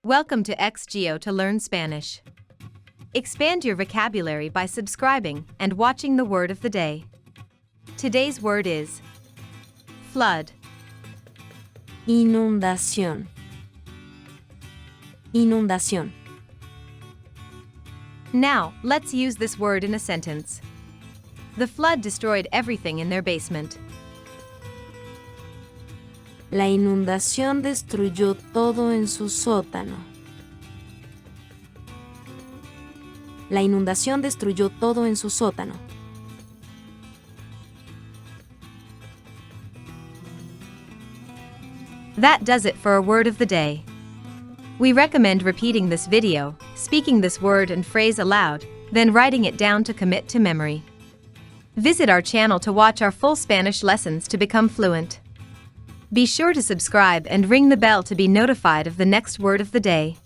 Welcome to X-Geo to learn Spanish. Expand your vocabulary by subscribing and watching the word of the day. Today's word is flood. Inundación. Inundación. Now, let's use this word in a sentence. The flood destroyed everything in their basement. La inundación destruyó todo en su sótano. La inundación destruyó todo en su sótano. That does it for our word of the day. We recommend repeating this video, speaking this word and phrase aloud, then writing it down to commit to memory. Visit our channel to watch our full Spanish lessons to become fluent. Be sure to subscribe and ring the bell to be notified of the next word of the day.